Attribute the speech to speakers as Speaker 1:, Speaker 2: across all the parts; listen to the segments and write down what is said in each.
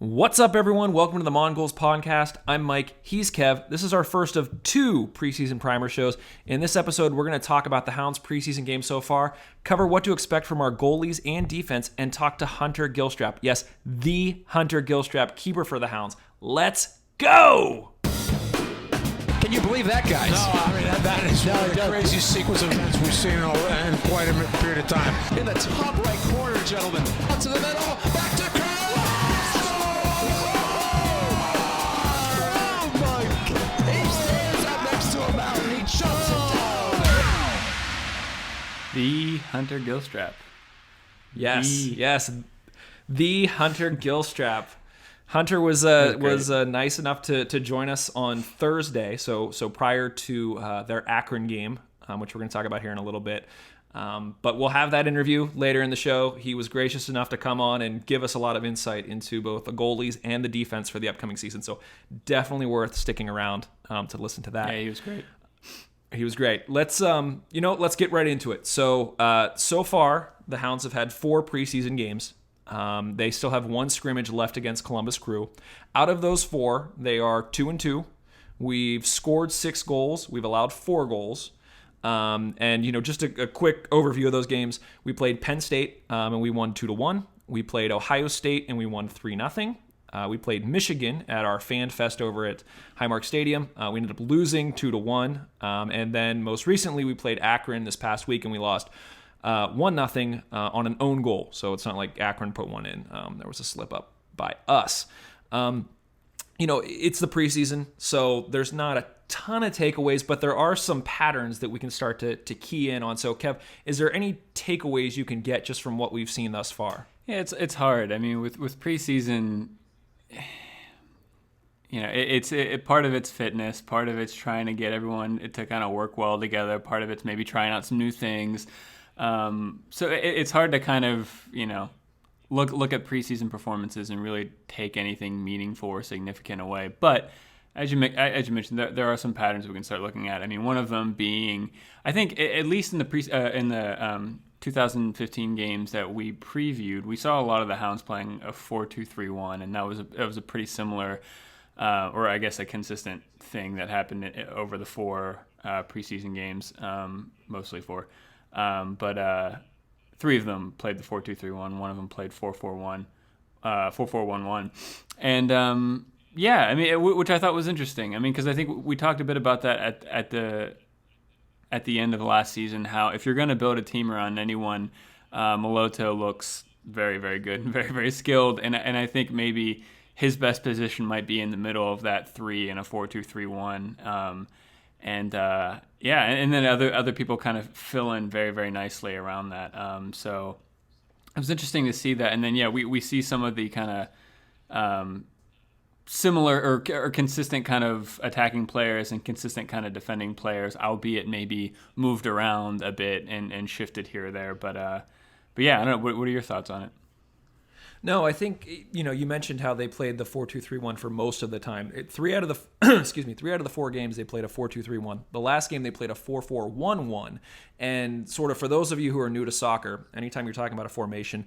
Speaker 1: What's up, everyone? Welcome to the Mon Goals podcast. I'm Mike. He's Kev. This is our first of two preseason primer shows. In this episode, we're going to talk about the Hounds preseason game so far, cover what to expect from our goalies and defense, and talk to Hunter Gilstrap. Yes, the Hunter Gilstrap, keeper for the Hounds. Let's go!
Speaker 2: Can you believe that, guys?
Speaker 3: No, I mean, that is the craziest sequence of events we've seen in quite a period of time.
Speaker 2: In the top right corner, gentlemen. Up to the middle, back to Curl. Oh, my God. He stands up next to him out and he jumps it down.
Speaker 4: The Hunter Gilstrap.
Speaker 1: Yes. The Hunter Gilstrap. Hunter was nice enough to join us on Thursday, so prior to their Akron game, which we're going to talk about here in a little bit. But we'll have that interview later in the show. He was gracious enough to come on and give us a lot of insight into both the goalies and the defense for the upcoming season. So definitely worth sticking around to listen to that.
Speaker 4: Yeah, he was great.
Speaker 1: He was great. Let's get right into it. So far the Hounds have had 4 preseason games. They still have 1 scrimmage left against Columbus Crew. Out of those 4, they are 2-2. We've scored 6 goals. We've allowed 4 goals. Just a quick overview of those games. We played Penn State, and we won 2-1. We played Ohio State, and we won 3-0. We played Michigan at our Fan Fest over at Highmark Stadium. We ended up losing 2-1. And then most recently, we played Akron this past week, and we lost 1-0 on an own goal. So it's not like Akron put one in. There was a slip up by us. It's the preseason, so there's not a ton of takeaways, but there are some patterns that we can start to key in on. So Kev, is there any takeaways you can get just from what we've seen thus far?
Speaker 4: Yeah, it's hard. I mean, with preseason, it's part of it's fitness, part of it's trying to get everyone to kind of work well together, part of it's maybe trying out some new things. So it's hard to kind of, look at preseason performances and really take anything meaningful or significant away. But as you mentioned, there are some patterns we can start looking at. I mean, one of them being, I think, at least in the 2015 games that we previewed, we saw a lot of the Hounds playing a 4-2-3-1, and that was a pretty similar, or I guess a consistent thing that happened over the 4 preseason games, mostly 4. But 3 of them played the 4-2-3-1. One of them played 4-4-1, 4-4-1-1, and which I thought was interesting. I mean, because I think we talked a bit about that at the end of last season. How if you're going to build a team around anyone, Moloto looks very, very good and very, very skilled, and I think maybe his best position might be in the middle of that 3 in a 4-2-3-1. And then other people kind of fill in very, very nicely around that. So it was interesting to see that. And then, we see some of the kind of similar or consistent kind of attacking players and consistent kind of defending players, albeit maybe moved around a bit and shifted here or there. But I don't know. What are your thoughts on it?
Speaker 1: No, I think, you mentioned how they played the 4-2-3-1 for most of the time. 3 out of the 4 games they played a 4-2-3-1. The last game they played a 4-4-1-1. And sort of for those of you who are new to soccer, anytime you're talking about a formation,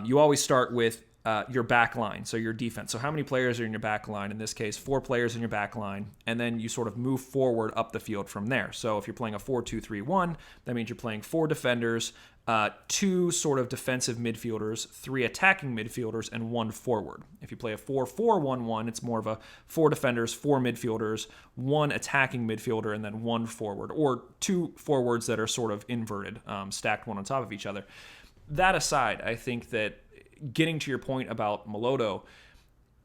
Speaker 1: you always start with your back line, so your defense. So how many players are in your back line? In this case, 4 players in your back line, and then you sort of move forward up the field from there. So if you're playing a 4-2-3-1, that means you're playing 4 defenders, 2 sort of defensive midfielders, 3 attacking midfielders, and 1 forward. If you play a 4-4-1-1, it's more of a 4 defenders, 4 midfielders, 1 attacking midfielder, and then 1 forward, or 2 forwards that are sort of inverted, stacked one on top of each other. That aside, I think that getting to your point about Moloto,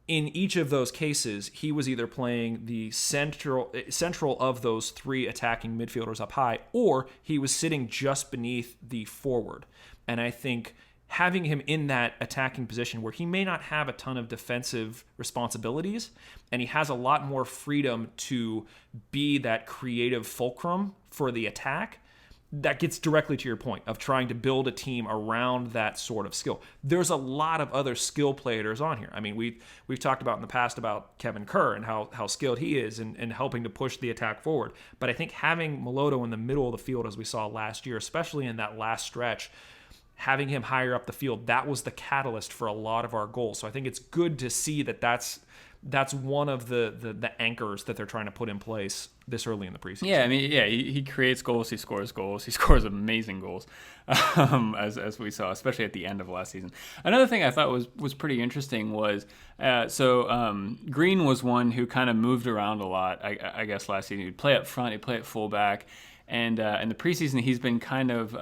Speaker 1: in each of those cases, he was either playing the central of those 3 attacking midfielders up high, or he was sitting just beneath the forward. And I think having him in that attacking position where he may not have a ton of defensive responsibilities, and he has a lot more freedom to be that creative fulcrum for the attack, that gets directly to your point of trying to build a team around that sort of skill. There's a lot of other skill players on here. I mean, we've talked about in the past about Kevin Kerr and how skilled he is in helping to push the attack forward. But I think having Moloto in the middle of the field, as we saw last year, especially in that last stretch, having him higher up the field, that was the catalyst for a lot of our goals. So I think it's good to see that that's one of the anchors that they're trying to put in place this early in the preseason.
Speaker 4: Yeah, I mean, yeah, he creates goals, he scores amazing goals, as we saw, especially at the end of last season. Another thing I thought was pretty interesting was, Green was one who kind of moved around a lot, I guess, last season. He'd play up front, he'd play at fullback, and in the preseason, he's been kind of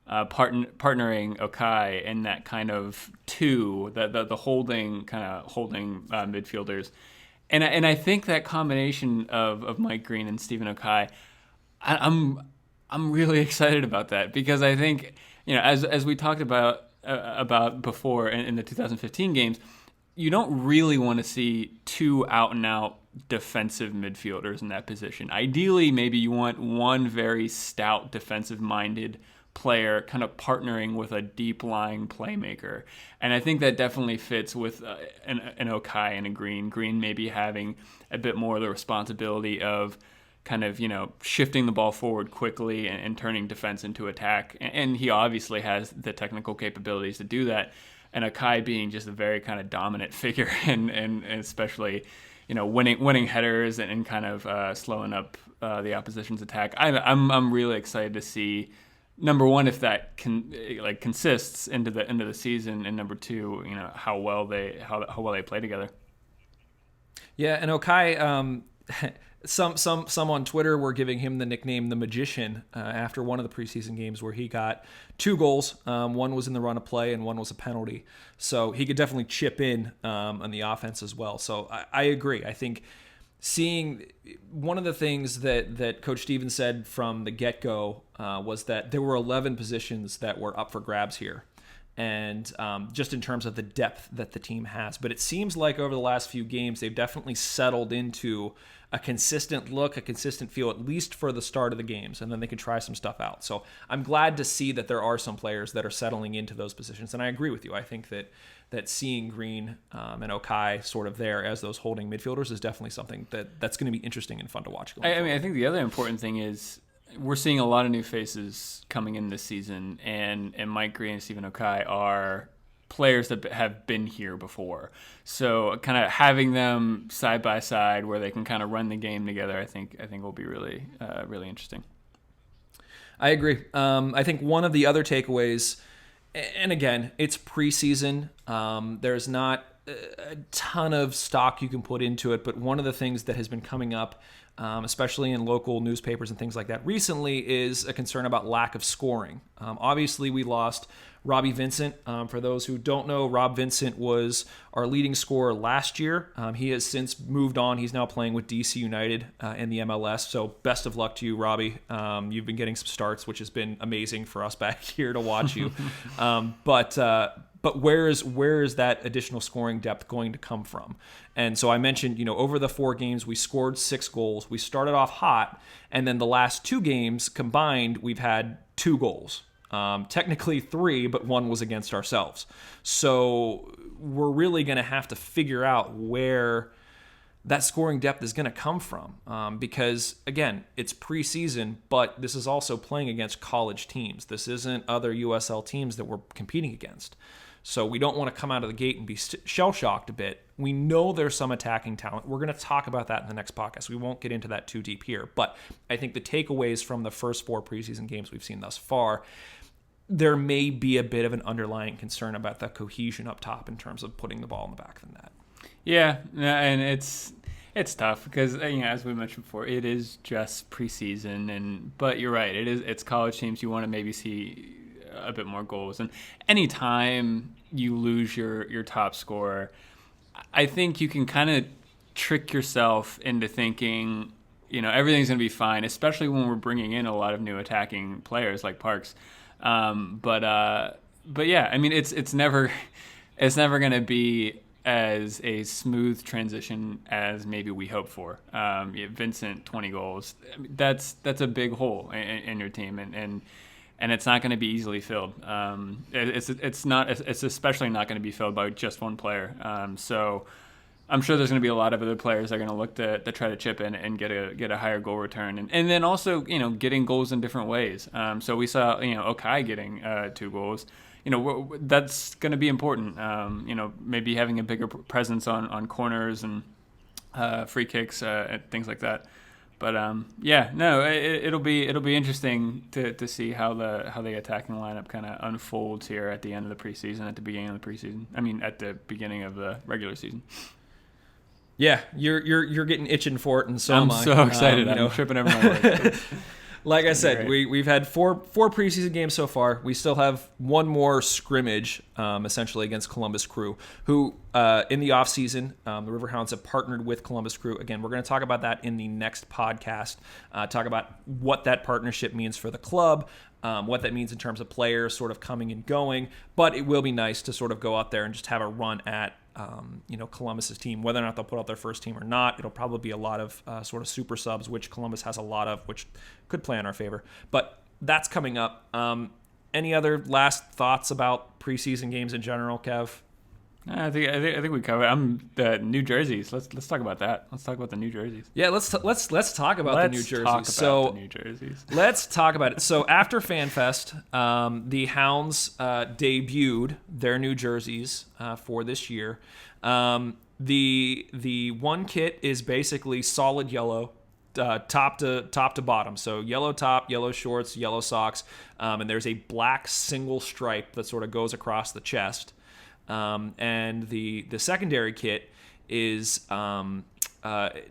Speaker 4: partnering Okai in that kind of two, the holding midfielders. And I think that combination of Mike Green and Stephen Okai, I'm really excited about that, because I think, as we talked about before in the 2015 games, you don't really want to see two out and out defensive midfielders in that position. Ideally, maybe you want one very stout defensive minded player kind of partnering with a deep lying playmaker, and I think that definitely fits with an Okai and a Green. Green maybe having a bit more of the responsibility of kind of shifting the ball forward quickly and turning defense into attack, and he obviously has the technical capabilities to do that. And Okai being just a very kind of dominant figure and especially winning headers and kind of slowing up the opposition's attack. I'm really excited to see, number one, if that consists into the season, and number two, how well they play together.
Speaker 1: Yeah, and Okai, some on Twitter were giving him the nickname the Magician after one of the preseason games where he got 2 goals. One was in the run of play and one was a penalty. So he could definitely chip in on the offense as well. So I agree. I think seeing one of the things that Coach Stevens said from the get-go was that there were 11 positions that were up for grabs here. And just in terms of the depth that the team has. But it seems like over the last few games, they've definitely settled into a consistent look, a consistent feel, at least for the start of the games, and then they can try some stuff out. So I'm glad to see that there are some players that are settling into those positions. And I agree with you. I think that seeing Green and Okai sort of there as those holding midfielders is definitely something that's going to be interesting and fun to watch.
Speaker 4: I think the other important thing is we're seeing a lot of new faces coming in this season, and Mike Green and Stephen Okai are players that have been here before. So kind of having them side by side where they can kind of run the game together, I think will be really, really interesting.
Speaker 1: I agree. I think one of the other takeaways, and again, it's preseason. There's not a ton of stock you can put into it, but one of the things that has been coming up, especially in local newspapers and things like that recently, is a concern about lack of scoring. Obviously, we lost Robbie Vincent. For those who don't know, Rob Vincent was our leading scorer last year. He has since moved on. He's now playing with DC United in the MLS. So best of luck to you, Robbie. You've been getting some starts, which has been amazing for us back here to watch you. But where is that additional scoring depth going to come from? And so I mentioned, over the 4 games, we scored 6 goals. We started off hot, and then the last 2 games combined, we've had 2 goals. Technically 3, but 1 was against ourselves. So we're really going to have to figure out where that scoring depth is going to come from. Because, again, it's preseason, but this is also playing against college teams. This isn't other USL teams that we're competing against. So we don't want to come out of the gate and be shell-shocked a bit. We know there's some attacking talent. We're going to talk about that in the next podcast. We won't get into that too deep here. But I think the takeaways from the first 4 preseason games we've seen thus far, there may be a bit of an underlying concern about the cohesion up top in terms of putting the ball in the back of the net.
Speaker 4: Yeah, and it's tough because, as we mentioned before, it is just preseason, but you're right. It's college teams. You want to maybe see a bit more goals, and anytime you lose your top scorer, I think you can kind of trick yourself into thinking everything's going to be fine, especially when we're bringing in a lot of new attacking players like Parks. But yeah, I mean it's never going to be as a smooth transition as maybe we hope for. Vincent, 20 goals, that's a big hole in your team, and it's not going to be easily filled. It's especially not going to be filled by just one player. So I'm sure there's going to be a lot of other players that are going to look to try to chip in and get a higher goal return, and then also getting goals in different ways. So we saw Okai getting 2 goals. That's going to be important. Maybe having a bigger presence on corners and free kicks and things like that. But it'll be interesting to see how the attacking lineup kind of unfolds here at the end of the preseason, at the beginning of the preseason. I mean, at the beginning of the regular season.
Speaker 1: Yeah, you're getting itching for it, and so
Speaker 4: I'm
Speaker 1: am I.
Speaker 4: so excited. I'm tripping over my words.
Speaker 1: Like I said, we've had four preseason games so far. We still have one more scrimmage, essentially, against Columbus Crew, who in the offseason, the Riverhounds have partnered with Columbus Crew. Again, we're going to talk about that in the next podcast, talk about what that partnership means for the club, what that means in terms of players sort of coming and going. But it will be nice to sort of go out there and just have a run at Columbus's team. Whether or not they'll put out their first team or not, it'll probably be a lot of sort of super subs, which Columbus has a lot of, which could play in our favor. But that's coming up. Any other last thoughts about preseason games in general, Kev?
Speaker 4: I think we covered. The New Jerseys. Let's talk about that. Let's talk about the New Jerseys.
Speaker 1: Yeah, let's talk about the New Jerseys.
Speaker 4: The New Jerseys. Let's
Speaker 1: talk about it. So after FanFest, the Hounds debuted their New Jerseys for this year. The one kit is basically solid yellow, top to bottom. So yellow top, yellow shorts, yellow socks, and there's a black single stripe that sort of goes across the chest. And the secondary kit is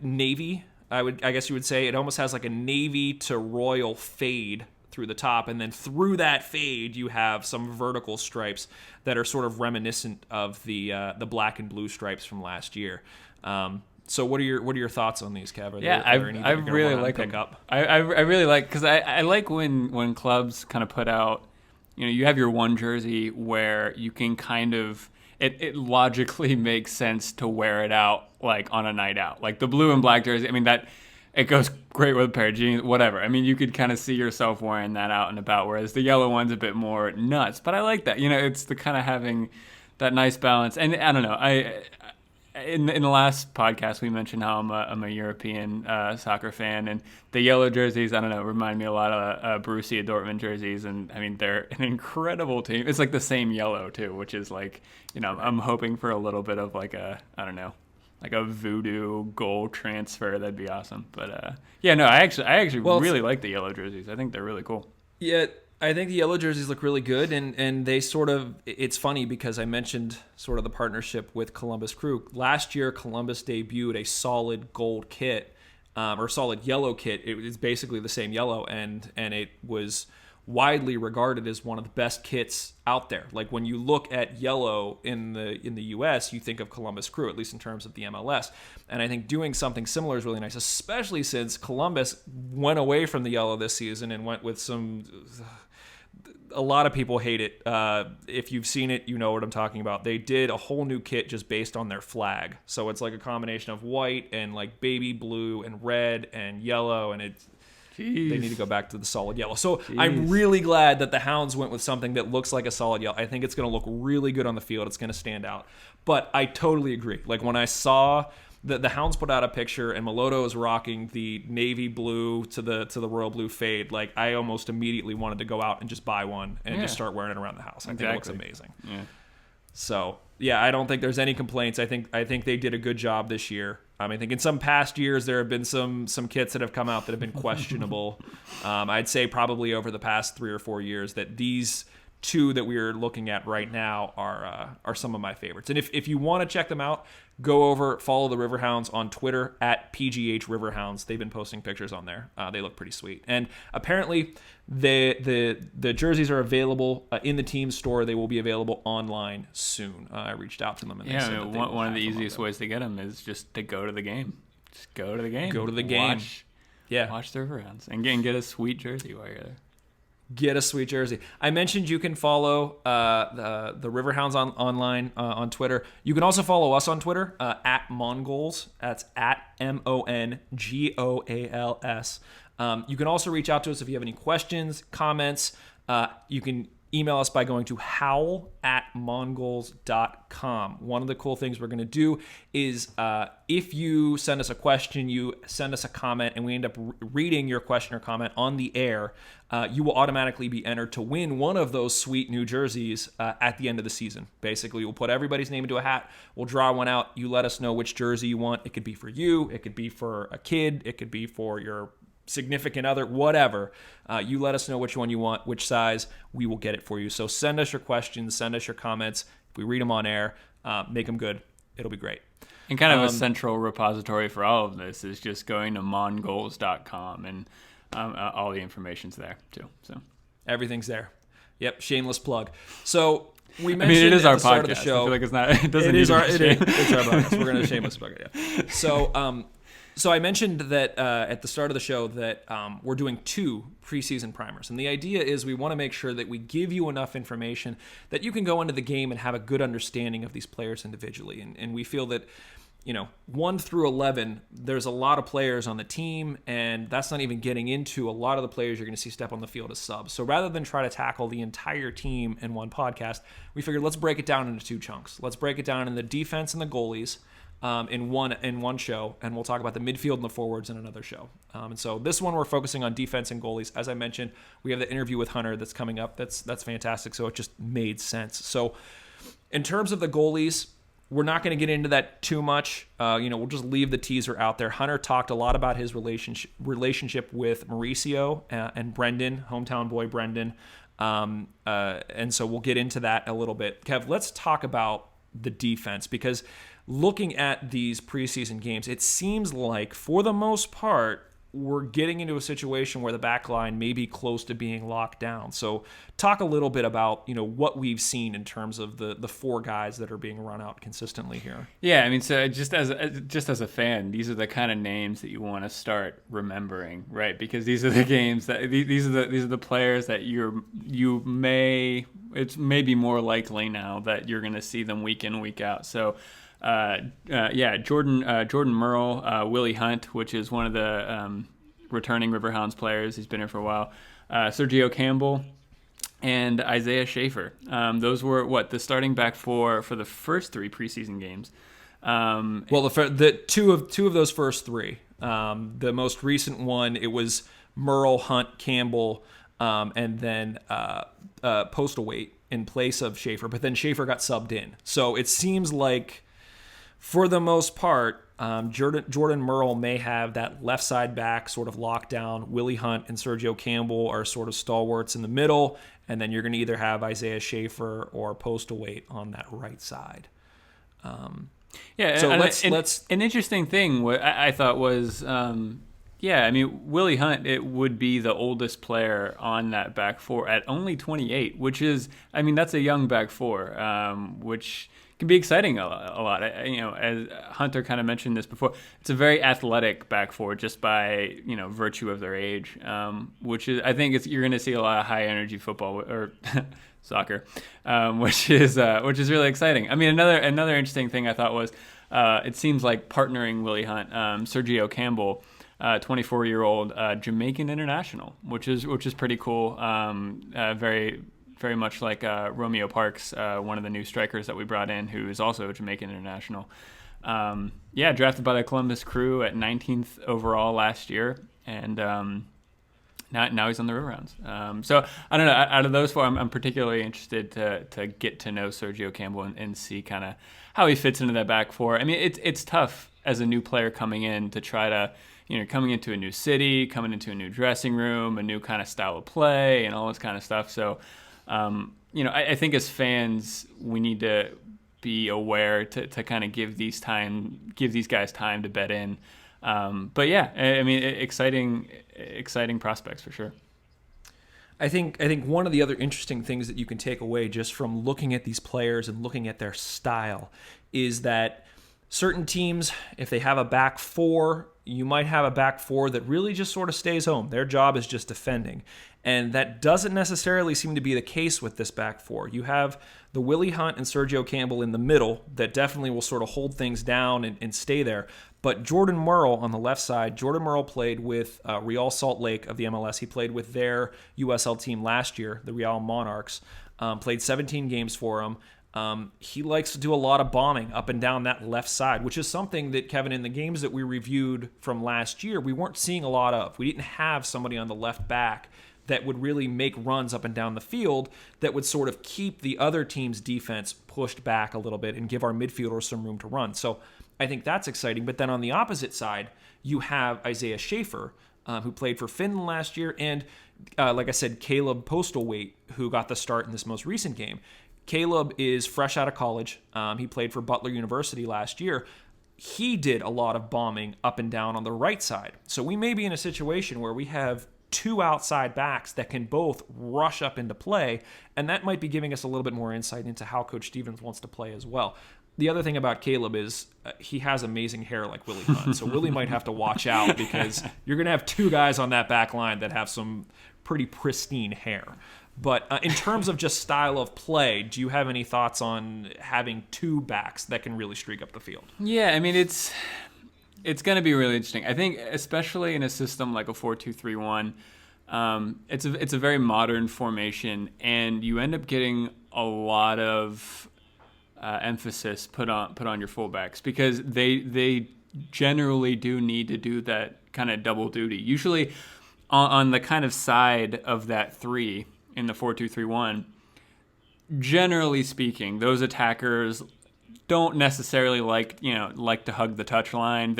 Speaker 1: navy. I guess you would say it almost has like a navy to royal fade through the top, and then through that fade you have some vertical stripes that are sort of reminiscent of the black and blue stripes from last year. So what are your thoughts on these, Kev?
Speaker 4: I really like them. I really like, because I like when clubs kind of put out, you have your one jersey where you can kind of, it logically makes sense to wear it out like on a night out. Like the blue and black jersey, I mean, that it goes great with a pair of jeans, whatever. I mean, you could kind of see yourself wearing that out and about, whereas the yellow one's a bit more nuts. But I like that. It's the kind of having that nice balance. And I don't know, in the last podcast, we mentioned how I'm a European soccer fan, and the yellow jerseys, I don't know, remind me a lot of Borussia Dortmund jerseys, and I mean, they're an incredible team. It's like the same yellow too, which is like, I'm hoping for a little bit of like a voodoo goal transfer. That'd be awesome. But I actually really like the yellow jerseys. I think they're really cool.
Speaker 1: Yeah. I think the yellow jerseys look really good, and they sort of, it's funny because I mentioned sort of the partnership with Columbus Crew. Last year, Columbus debuted a solid gold kit, or solid yellow kit. It was basically the same yellow, and it was widely regarded as one of the best kits out there. Like when you look at yellow in the US, you think of Columbus Crew, at least in terms of the MLS. And I think doing something similar is really nice, especially since Columbus went away from the yellow this season and went with some... A lot of people hate it. If you've seen it, you know what I'm talking about. They did a whole new kit just based on their flag. So it's like a combination of white and like baby blue and red and yellow, and they need to go back to the solid yellow. So I'm really glad that the Hounds went with something that looks like a solid yellow. I think it's going to look really good on the field. It's going to stand out. But I totally agree. Like when I saw the Hounds put out a picture and Maloto is rocking the navy blue to the royal blue fade, like I almost immediately wanted to go out and just buy one and just start wearing it around the house. I think it looks amazing. Yeah. So I don't think there's any complaints. I think they did a good job this year. I think in some past years there have been some kits that have come out that have been questionable. I'd say probably over the past 3 or 4 years that these two that we're looking at right now are some of my favorites. And if you want to check them out, go over, follow the Riverhounds on Twitter at PGH Riverhounds. They've been posting pictures on there. They look pretty sweet. And apparently the jerseys are available in the team store. They will be available online soon. I reached out to them and they said that
Speaker 4: one of the easiest ways to get them is just to go to the game. Just go to the game.
Speaker 1: Go to the game.
Speaker 4: Watch the Riverhounds and get a sweet jersey while you're there.
Speaker 1: Get a sweet jersey. I mentioned you can follow the Riverhounds online on Twitter. You can also follow us on Twitter at Mon Goals. That's at MONGOALS. You can also reach out to us if you have any questions, comments. You can email us by going to howl@mongoals.com. One of the cool things we're going to do is if you send us a question, you send us a comment, and we end up reading your question or comment on the air, you will automatically be entered to win one of those sweet new jerseys at the end of the season. Basically, we'll put everybody's name into a hat. We'll draw one out. You let us know which jersey you want. It could be for you. It could be for a kid. It could be for your significant other, whatever. You let us know which one you want, which size. We will get it for you. So send us your questions, send us your comments. If we read them on air, make them good. It'll be great.
Speaker 4: And kind of a central repository for all of this is just going to mongoals.com, and all the information's there too. So
Speaker 1: everything's there. Yep, shameless plug. So we mentioned
Speaker 4: it is
Speaker 1: at
Speaker 4: our
Speaker 1: the start
Speaker 4: podcast.
Speaker 1: of the show.
Speaker 4: I feel like it's not. It doesn't.
Speaker 1: It
Speaker 4: need
Speaker 1: is
Speaker 4: to
Speaker 1: our.
Speaker 4: be
Speaker 1: It's
Speaker 4: shamed.
Speaker 1: our podcast. We're going to shameless plug it. Yeah. So I mentioned that at the start of the show that we're doing 2 preseason primers. And the idea is we want to make sure that we give you enough information that you can go into the game and have a good understanding of these players individually. And we feel that, 1 through 11, there's a lot of players on the team, and that's not even getting into a lot of the players you're going to see step on the field as subs. So rather than try to tackle the entire team in one podcast, we figured let's break it down into 2 chunks. Let's break it down in the defense and the goalies. In one show, and we'll talk about the midfield and the forwards in another show. And so this one we're focusing on defense and goalies. As I mentioned, we have the interview with Hunter that's coming up. That's fantastic. So it just made sense. So in terms of the goalies, we're not going to get into that too much. We'll just leave the teaser out there. Hunter talked a lot about his relationship with Mauricio and Brendan, hometown boy Brendan. And so we'll get into that a little bit. Kev, let's talk about the defense, because looking at these preseason games, it seems like for the most part, we're getting into a situation where the back line may be close to being locked down. So talk a little bit about, what we've seen in terms of the 4 guys that are being run out consistently here.
Speaker 4: Yeah, I mean, so just as a fan, these are the kind of names that you want to start remembering, right? Because these are the games that these are the players that it's maybe more likely now that you're going to see them week in, week out. So Jordan Merle, Willie Hunt, which is one of the returning Riverhounds players. He's been here for a while. Sergio Campbell and Isaiah Schaefer. Those were the starting back 4 for the first 3 preseason games.
Speaker 1: The two of those first 3. The most recent one, it was Merle, Hunt, Campbell, and then Postal Weight in place of Schaefer. But then Schaefer got subbed in. So it seems like, for the most part, Jordan Merle may have that left side back sort of locked down. Willie Hunt and Sergio Campbell are sort of stalwarts in the middle, and then you're going to either have Isaiah Schaefer or Postal Weight on that right side.
Speaker 4: So
Speaker 1: let's
Speaker 4: an interesting thing I thought was, Willie Hunt, it would be the oldest player on that back 4 at only 28, which is, that's a young back 4, which can be exciting a lot. As Hunter kind of mentioned this before, it's a very athletic back 4 just by virtue of their age, which is, I think you're going to see a lot of high energy football or soccer, which is really exciting. Another interesting thing I thought was it seems like partnering Willie Hunt, Sergio Campbell, 24-year-old Jamaican international, which is pretty cool. Very much like Romeo Parks, one of the new strikers that we brought in, who is also a Jamaican international. Drafted by the Columbus Crew at 19th overall last year, and now he's on the Riverhounds. So I don't know. Out of those 4, I'm particularly interested to get to know Sergio Campbell and see kind of how he fits into that back 4. It's tough as a new player coming in to try to, coming into a new city, coming into a new dressing room, a new kind of style of play, and all this kind of stuff. So. I think as fans, we need to be aware to kind of give these guys time to bed in. Exciting prospects for sure.
Speaker 1: I think one of the other interesting things that you can take away just from looking at these players and looking at their style is that certain teams, if they have a back 4, you might have a back 4 that really just sort of stays home. Their job is just defending. And that doesn't necessarily seem to be the case with this back 4. You have the Willie Hunt and Sergio Campbell in the middle that definitely will sort of hold things down and stay there. But Jordan Merle on the left side, Jordan Merle played with Real Salt Lake of the MLS. He played with their USL team last year, the Real Monarchs. Played 17 games for them. He likes to do a lot of bombing up and down that left side, which is something that, Kevin, in the games that we reviewed from last year, we weren't seeing a lot of. We didn't have somebody on the left back that would really make runs up and down the field that would sort of keep the other team's defense pushed back a little bit and give our midfielders some room to run. So I think that's exciting. But then on the opposite side, you have Isaiah Schaefer, who played for Finland last year, and like I said, Caleb Postlethwaite, who got the start in this most recent game. Caleb is fresh out of college. He played for Butler University last year. He did a lot of bombing up and down on the right side. So we may be in a situation where we have two outside backs that can both rush up into play, and that might be giving us a little bit more insight into how Coach Stevens wants to play as well. The other thing about Caleb is he has amazing hair like Willie Hunt, so Willie might have to watch out because you're going to have two guys on that back line that have some pretty pristine hair. But in terms of just style of play, do you have any thoughts on having two backs that can really streak up the field?
Speaker 4: Yeah, I mean, it's going to be really interesting. I think especially in a system like a 4-2-3-1, it's a very modern formation, and you end up getting a lot of emphasis put on your fullbacks because they generally do need to do that kind of double duty. Usually on the kind of side of that three in the 4-2-3-1, generally speaking, those attackers don't necessarily like to hug the touchline.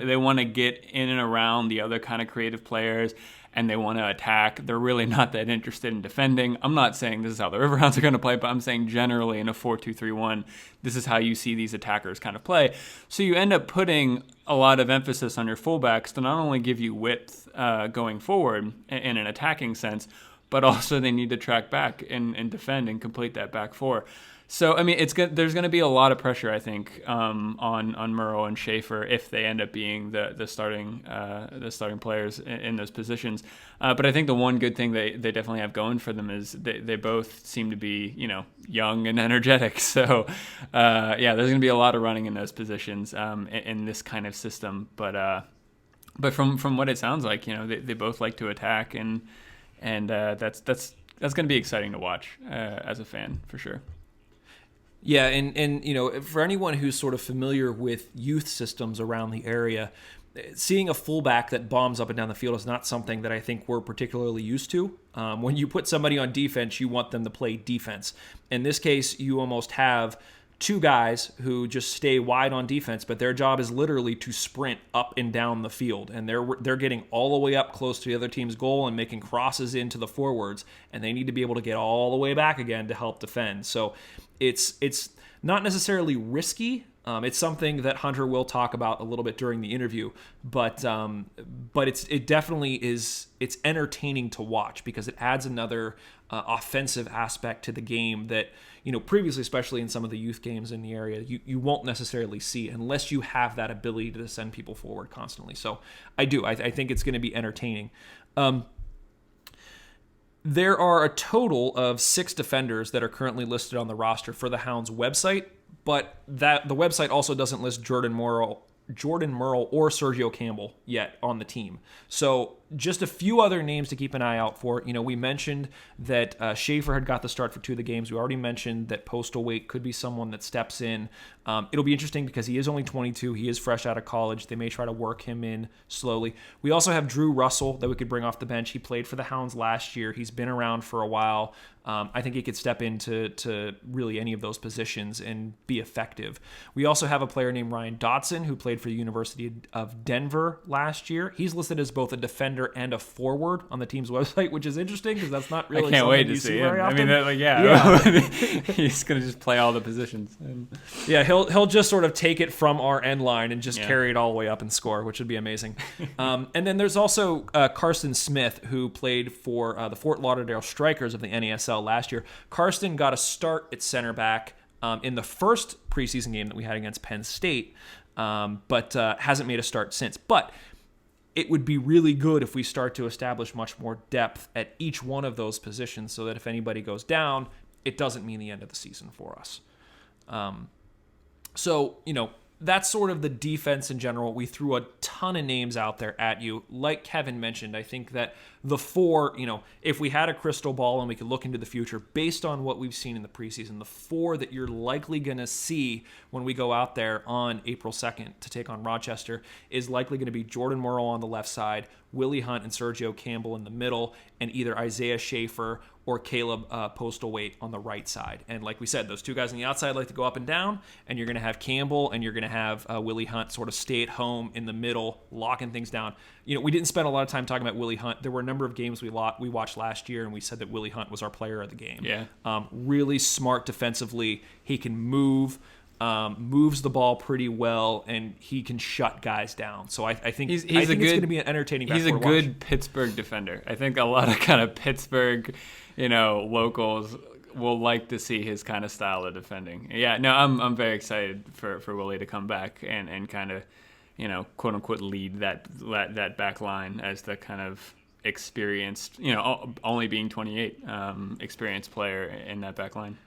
Speaker 4: They want to get in and around the other kind of creative players, and they want to attack. They're really not that interested in defending. I'm not saying this is how the Riverhounds are going to play, but I'm saying generally in a 4-2-3-1, this is how you see these attackers kind of play. So you end up putting a lot of emphasis on your fullbacks to not only give you width going forward in an attacking sense, but also they need to track back and defend and complete that back four. So, I mean, there's going to be a lot of pressure, I think, on Murrow and Schaefer if they end up being the starting players in those positions. But I think the one good thing they definitely have going for them is they both seem to be, young and energetic. So, there's going to be a lot of running in those positions in this kind of system. But from what it sounds like, they both like to attack, and that's going to be exciting to watch as a fan for sure.
Speaker 1: Yeah, and for anyone who's sort of familiar with youth systems around the area, seeing a fullback that bombs up and down the field is not something that I think we're particularly used to. When you put somebody on defense, you want them to play defense. In this case, you almost have two guys who just stay wide on defense, but their job is literally to sprint up and down the field, and they're getting all the way up close to the other team's goal and making crosses into the forwards, and they need to be able to get all the way back again to help defend. So it's not necessarily risky. It's something that Hunter will talk about a little bit during the interview, but it definitely is. It's entertaining to watch because it adds another offensive aspect to the game that previously, especially in some of the youth games in the area, you won't necessarily see unless you have that ability to send people forward constantly. So I think it's going to be entertaining. There are a total of 6 defenders that are currently listed on the roster for the Hounds website, but that the website also doesn't list Jordan Merle or Sergio Campbell yet on the team. So just a few other names to keep an eye out for. We mentioned that Schaefer had got the start for 2 of the games. We already mentioned that Postlethwaite could be someone that steps in. It'll be interesting because he is only 22. He is fresh out of college. They may try to work him in slowly. We also have Drew Russell that we could bring off the bench. He played for the Hounds last year. He's been around for a while. I think he could step into really any of those positions and be effective. We also have a player named Ryan Dotson who played for the University of Denver last year. He's listed as both a defender and a forward on the team's website, which is interesting because that's not really.
Speaker 4: I can't wait to see him. I mean, he's going to just play all the positions.
Speaker 1: Yeah, he'll just sort of take it from our end line and just carry it all the way up and score, which would be amazing. And then there's also Karsten Smith, who played for the Fort Lauderdale Strikers of the NASL last year. Karsten got a start at center back in the first preseason game that we had against Penn State, but hasn't made a start since. But it would be really good if we start to establish much more depth at each one of those positions so that if anybody goes down, it doesn't mean the end of the season for us. So, that's sort of the defense in general. We threw a ton of names out there at you. Like Kevin mentioned, I think that the four, if we had a crystal ball and we could look into the future, based on what we've seen in the preseason, the four that you're likely going to see when we go out there on April 2nd to take on Rochester is likely going to be Jordan Morrow on the left side, Willie Hunt and Sergio Campbell in the middle, and either Isaiah Schaefer or Caleb Postlethwaite on the right side. And like we said, those two guys on the outside like to go up and down, and you're going to have Campbell and you're going to have Willie Hunt sort of stay at home in the middle, locking things down. We didn't spend a lot of time talking about Willie Hunt. There were a number of games we watched last year, and we said that Willie Hunt was our player of the game.
Speaker 4: Yeah.
Speaker 1: Really smart defensively. He can move. Moves the ball pretty well, and he can shut guys down. So I think it's going to be an entertaining.
Speaker 4: He's a good Pittsburgh defender. I think a lot of kind of Pittsburgh, locals will like to see his kind of style of defending. Yeah, no, I'm very excited for Willie to come back and kind of, quote unquote lead that back line as the kind of experienced, only being 28, experienced player in that back line.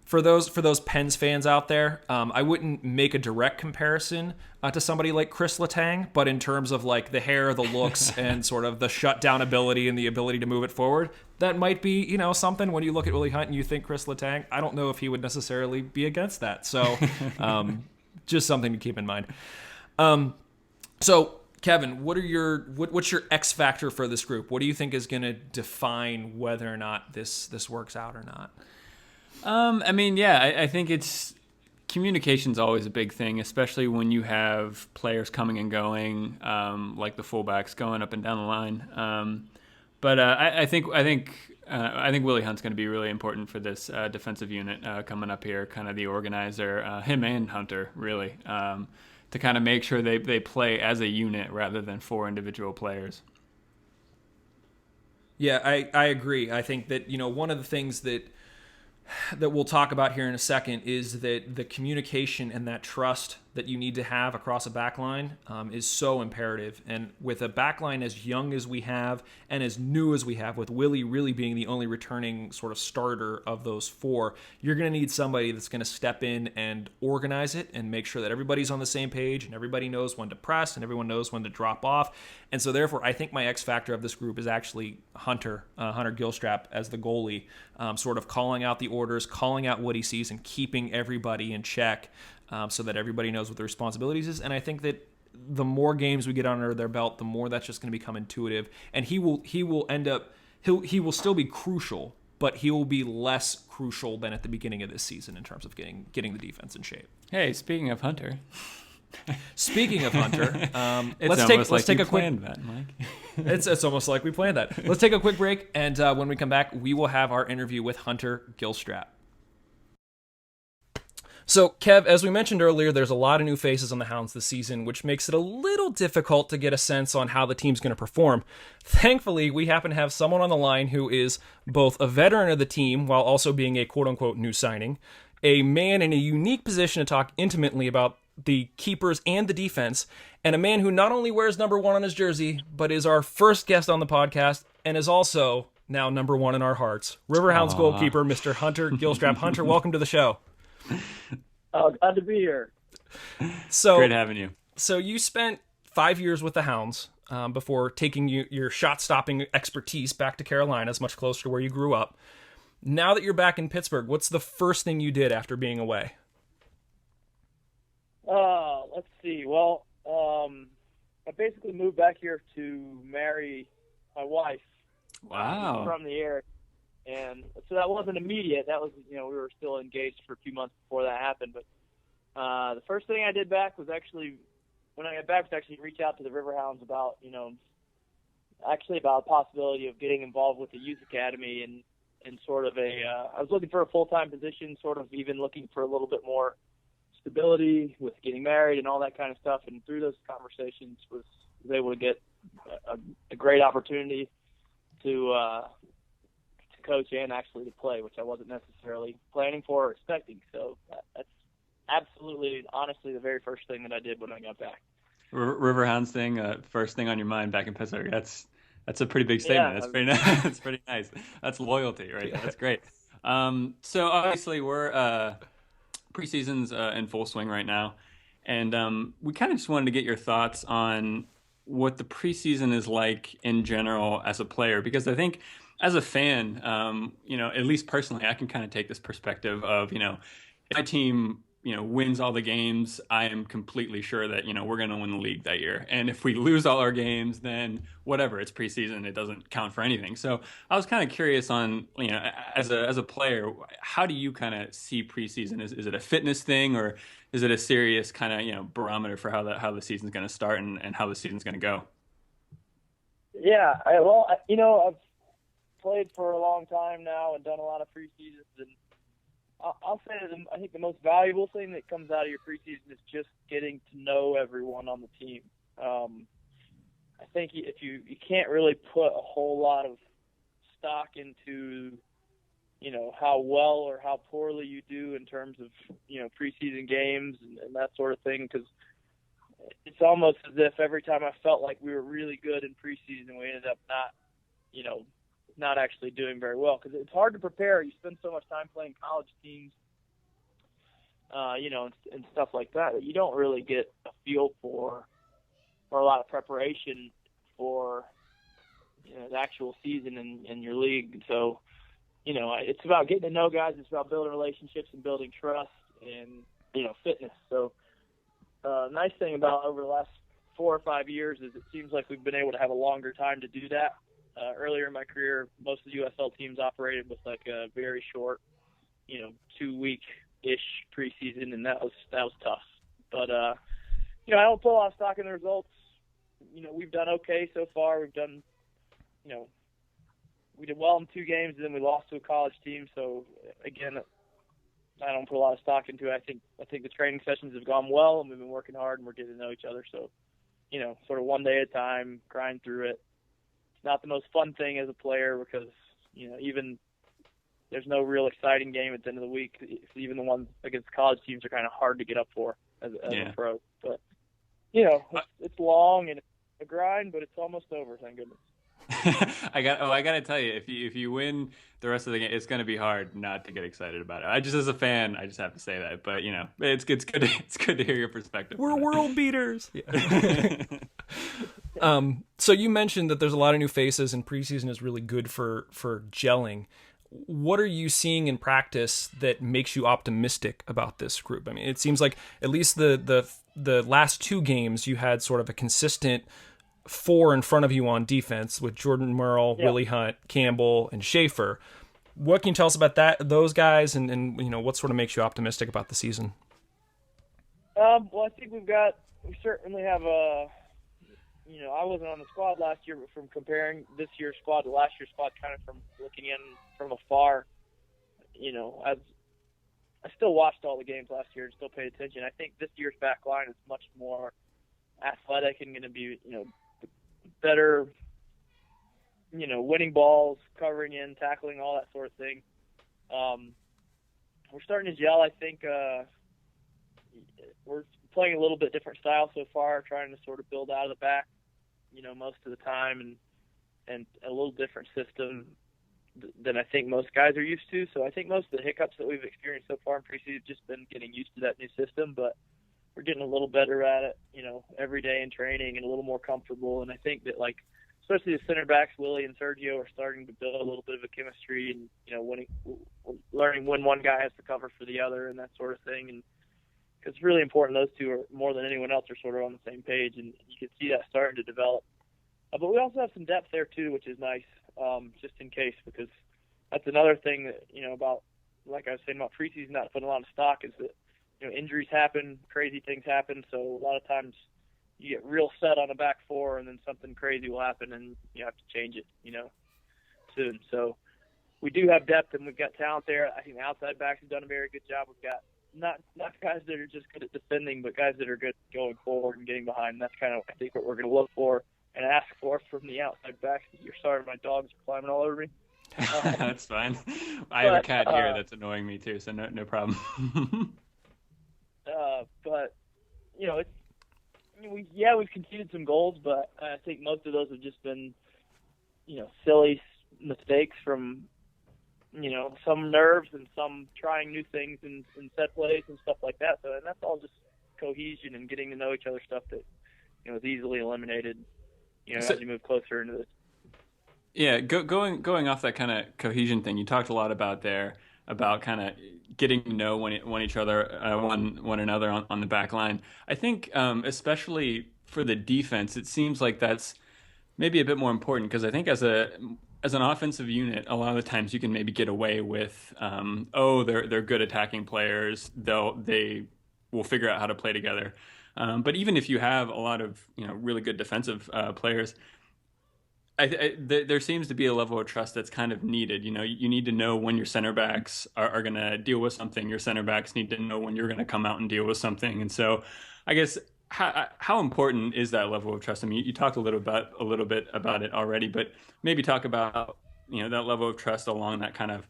Speaker 1: For those Pens fans out there, I wouldn't make a direct comparison to somebody like Chris Letang, but in terms of like the hair, the looks, and sort of the shutdown ability and the ability to move it forward, that might be something when you look at Willie Hunt and you think Chris Letang. I don't know if he would necessarily be against that. So just something to keep in mind. So Kevin, what's your X factor for this group? What do you think is going to define whether or not this works out or not?
Speaker 4: I think it's communication's always a big thing, especially when you have players coming and going, like the fullbacks going up and down the line. But I think Willie Hunt's going to be really important for this defensive unit coming up here, kind of the organizer, him and Hunter, really, to kind of make sure they play as a unit rather than four individual players.
Speaker 1: Yeah, I agree. I think that, one of the things that we'll talk about here in a second is that the communication and that trust that you need to have across a back line is so imperative. And with a back line as young as we have and as new as we have, with Willie really being the only returning sort of starter of those four, you're going to need somebody that's going to step in and organize it and make sure that everybody's on the same page and everybody knows when to press and everyone knows when to drop off. And so therefore, I think my X factor of this group is actually Hunter Gilstrap as the goalie, sort of calling out the orders, calling out what he sees, and keeping everybody in check. So that everybody knows what their responsibilities is. And I think that the more games we get under their belt, the more that's just going to become intuitive. And he will still be crucial, but he will be less crucial than at the beginning of this season in terms of getting the defense in shape.
Speaker 4: Hey, speaking of Hunter,
Speaker 1: let's take a quick.
Speaker 4: That, Mike.
Speaker 1: It's almost like we planned that. Let's take a quick break, and when we come back, we will have our interview with Hunter Gilstrap. So, Kev, as we mentioned earlier, there's a lot of new faces on the Hounds this season, which makes it a little difficult to get a sense on how the team's going to perform. Thankfully, we happen to have someone on the line who is both a veteran of the team while also being a quote-unquote new signing, a man in a unique position to talk intimately about the keepers and the defense, and a man who not only wears number 1 on his jersey, but is our first guest on the podcast and is also now number 1 in our hearts. Riverhounds goalkeeper, Mr. Hunter Gilstrap. Hunter, welcome to the show.
Speaker 5: Oh, glad to be here.
Speaker 1: So
Speaker 4: great having you.
Speaker 1: So you spent 5 years with the Hounds before taking your shot-stopping expertise back to Carolina, much closer to where you grew up. Now that you're back in Pittsburgh, what's the first thing you did after being away?
Speaker 5: Let's see. Well, I basically moved back here to marry my wife.
Speaker 4: Wow.
Speaker 5: From the area. And so that wasn't immediate. That was, we were still engaged for a few months before that happened. But the first thing I did back was when I got back, was reach out to the Riverhounds about, about the possibility of getting involved with the youth academy and sort of I was looking for a full-time position, sort of even looking for a little bit more stability with getting married and all that kind of stuff. And through those conversations was able to get a great opportunity to coach and actually to play, which I wasn't necessarily planning for or expecting. So that's absolutely, honestly, the very first thing that I did when I got back.
Speaker 4: Riverhounds thing, first thing on your mind back in Pittsburgh. That's a pretty big statement.
Speaker 5: Yeah,
Speaker 4: that's pretty nice. That's pretty nice. That's loyalty, right? That's great. So obviously we're preseason's in full swing right now. And we kind of just wanted to get your thoughts on what the preseason is like in general as a player, because I think as a fan, at least personally, I can kind of take this perspective of, if my team, wins all the games, I am completely sure that, we're going to win the league that year. And if we lose all our games, then whatever, it's preseason, it doesn't count for anything. So I was kind of curious on, as a player, how do you kind of see preseason? Is it a fitness thing, or is it a serious kind of, barometer for how the season's going to start and how the season's going to go?
Speaker 5: Yeah, I've played for a long time now and done a lot of preseasons, and I'll say that I think the most valuable thing that comes out of your preseason is just getting to know everyone on the team. I think if you can't really put a whole lot of stock into, how well or how poorly you do in terms of, preseason games and that sort of thing, because it's almost as if every time I felt like we were really good in preseason, we ended up not actually doing very well, because it's hard to prepare. You spend so much time playing college teams, and stuff like that you don't really get a feel for, or a lot of preparation for, the actual season in your league. So, it's about getting to know guys. It's about building relationships and building trust and, fitness. So, nice thing about over the last 4 or 5 years is it seems like we've been able to have a longer time to do that. Earlier in my career, most of the USL teams operated with like a very short, 2-week-ish preseason, and that was tough. But I don't put a lot of stock in the results. We've done okay so far. We've done, we did well in 2 games, and then we lost to a college team. So again, I don't put a lot of stock into it. I think the training sessions have gone well, and we've been working hard, and we're getting to know each other. So, sort of one day at a time, grind through it. It's not the most fun thing as a player because, even there's no real exciting game at the end of the week. Even the ones against college teams are kind of hard to get up for as a pro. But, it's long and it's a grind, but it's almost over, thank goodness.
Speaker 4: I got to tell you, if you win the rest of the game, it's going to be hard not to get excited about it. As a fan, I just have to say that. But it's good to hear your perspective.
Speaker 1: We're world beaters. Yeah. So you mentioned that there's a lot of new faces, and preseason is really good for gelling. What are you seeing in practice that makes you optimistic about this group? I mean, it seems like at least the last 2 games you had sort of a consistent 4 in front of you on defense with Jordan Merle, Willie Hunt, Campbell, and Schaefer. What can you tell us about those guys, and what sort of makes you optimistic about the season?
Speaker 5: Well, I think we certainly have I wasn't on the squad last year, but from comparing this year's squad to last year's squad, kind of from looking in from afar, I still watched all the games last year and still paid attention. I think this year's back line is much more athletic and going to be, better, winning balls, covering in, tackling, all that sort of thing. We're starting to gel. I think we're playing a little bit different style so far, trying to sort of build out of the back, most of the time, and a little different system than I think most guys are used to. So I think most of the hiccups that we've experienced so far in preseason have just been getting used to that new system, but we're getting a little better at it, every day in training, and a little more comfortable. And I think that, especially the center backs, Willie and Sergio, are starting to build a little bit of a chemistry, and learning when one guy has to cover for the other and that sort of thing. And because it's really important, those two are more than anyone else are sort of on the same page, and you can see that starting to develop. But we also have some depth there too, which is nice, just in case, because that's another thing that about, like I was saying about preseason, not putting a lot of stock, is that injuries happen, crazy things happen. So a lot of times you get real set on a back 4, and then something crazy will happen, and you have to change it, soon. So we do have depth, and we've got talent there. I think the outside backs have done a very good job. We've got not guys that are just good at defending, but guys that are good going forward and getting behind. And that's kind of, I think, what we're going to look for and ask for from the outside backs. You're sorry, my dog's climbing all over me.
Speaker 4: That's fine. I have a cat here that's annoying me too, so no problem.
Speaker 5: But we've conceded some goals, but I think most of those have just been, silly mistakes from, some nerves and some trying new things in set plays and stuff like that. So, and that's all just cohesion and getting to know each other stuff that, is easily eliminated, as you move closer into this.
Speaker 4: Yeah, going off that kind of cohesion thing, you talked a lot about there about kind of getting to know one another on the back line. I think especially for the defense, it seems like that's maybe a bit more important because I think as an offensive unit, a lot of the times you can maybe get away with they're good attacking players, they will figure out how to play together. But even if you have a lot of really good defensive players, there seems to be a level of trust that's kind of needed. You need to know when your center backs are going to deal with something. Your center backs need to know when you're going to come out and deal with something. And so, I guess how important is that level of trust? I mean, you talked a little bit about it already, but maybe talk about that level of trust along that kind of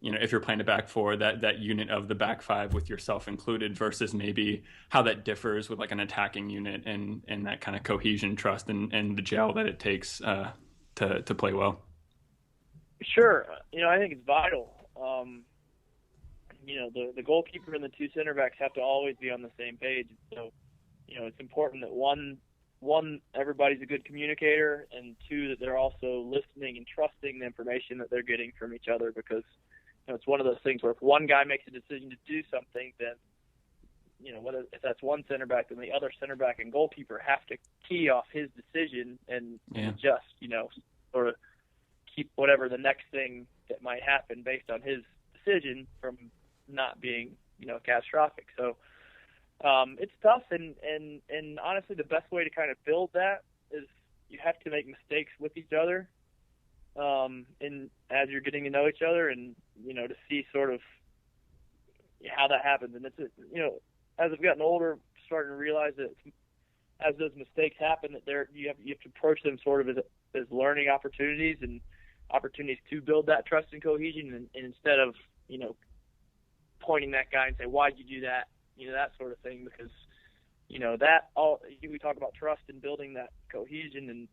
Speaker 4: if you're playing a back four, that unit of the back five with yourself included versus maybe how that differs with like an attacking unit and that kind of cohesion, trust, and the gel that it takes to play well.
Speaker 5: Sure. I think it's vital. The goalkeeper and the two center backs have to always be on the same page. So, it's important that one, everybody's a good communicator, and two, that they're also listening and trusting the information that they're getting from each other, because it's one of those things where if one guy makes a decision to do something, then whether if that's one center back, then the other center back and goalkeeper have to key off his decision and adjust, sort of keep whatever the next thing that might happen based on his decision from not being, catastrophic. So it's tough, and honestly, the best way to kind of build that is you have to make mistakes with each other, and as you're getting to know each other, and to see sort of how that happens. And it's as I've gotten older, starting to realize that as those mistakes happen, that you have to approach them sort of as learning opportunities and opportunities to build that trust and cohesion, and instead of pointing that guy and say, why'd you do that, that sort of thing, because that all we talk about trust and building that cohesion, and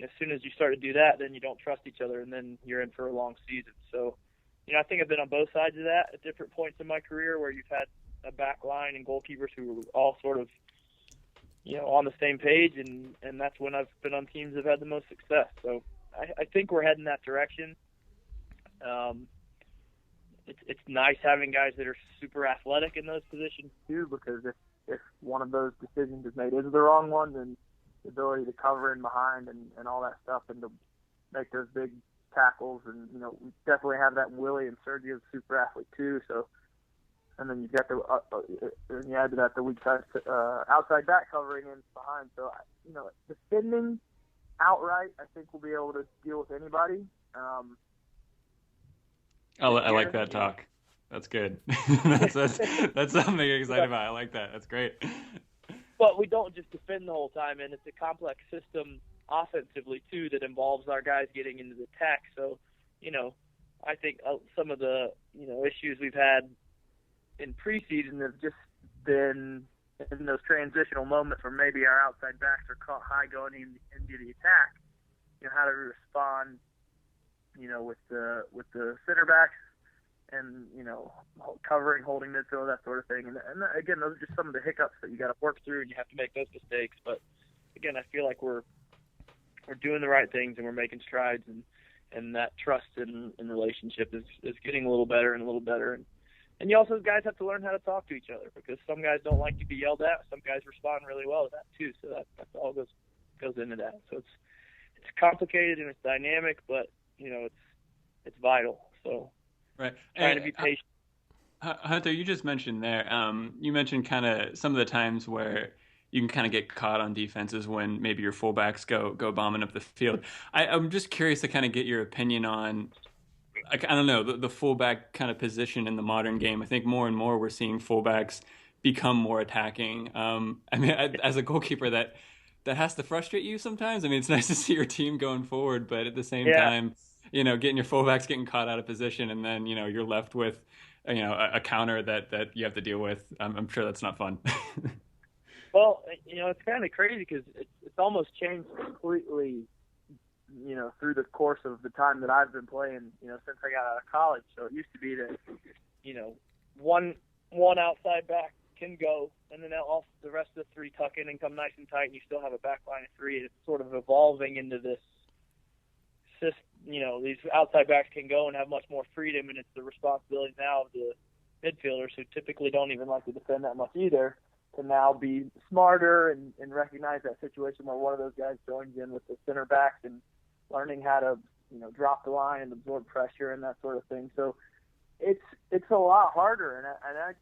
Speaker 5: as soon as you start to do that, then you don't trust each other, and then you're in for a long season. So I think I've been on both sides of that at different points in my career, where you've had a back line and goalkeepers who were all sort of on the same page, and that's when I've been on teams that have had the most success. So I think we're heading that direction. It's nice having guys that are super athletic in those positions too, because if one of those decisions is made is the wrong one, then the ability to cover in behind and all that stuff, and to make those big tackles, and we definitely have that. Willie and Sergio's super athlete too, so. And then you've got and you add to that the weak side outside back covering in behind. So defending outright, I think we'll be able to deal with anybody.
Speaker 4: I like that talk. That's good. that's something I'm excited about. I like that. That's great.
Speaker 5: But we don't just defend the whole time, and it's a complex system offensively too that involves our guys getting into the attack. So, I think some of the issues we've had in preseason have just been in those transitional moments where maybe our outside backs are caught high going into the attack. How to respond, with the center backs, and covering, holding midfield, that sort of thing. And again, those are just some of the hiccups that you got to work through, and you have to make those mistakes. But again, I feel like we're doing the right things, and we're making strides, and that trust and relationship is getting a little better and a little better. And you also guys have to learn how to talk to each other, because some guys don't like to be yelled at. Some guys respond really well to that too. So that all goes into that. So it's complicated and it's dynamic, but it's vital. So
Speaker 4: right,
Speaker 5: trying to be patient.
Speaker 4: Hunter, you just mentioned there. You mentioned kind of some of the times where you can kind of get caught on defenses when maybe your fullbacks go bombing up the field. I'm just curious to kind of get your opinion on. I don't know, the fullback kind of position in the modern game. I think more and more we're seeing fullbacks become more attacking. As a goalkeeper, that has to frustrate you sometimes. I mean, it's nice to see your team going forward, but at the same time, getting your fullbacks getting caught out of position, and then you're left with a counter that you have to deal with. I'm sure that's not fun.
Speaker 5: Well, it's kind of crazy because it's almost changed completely. Through the course of the time that I've been playing, since I got out of college. So it used to be that, one outside back can go, and then all the rest of the three tuck in and come nice and tight, and you still have a back line of three. It's sort of evolving into this system. These outside backs can go and have much more freedom, and it's the responsibility now of the midfielders, who typically don't even like to defend that much either, to now be smarter and recognize that situation where one of those guys joins in with the center backs and learning how to drop the line and absorb pressure and that sort of thing. So it's a lot harder, and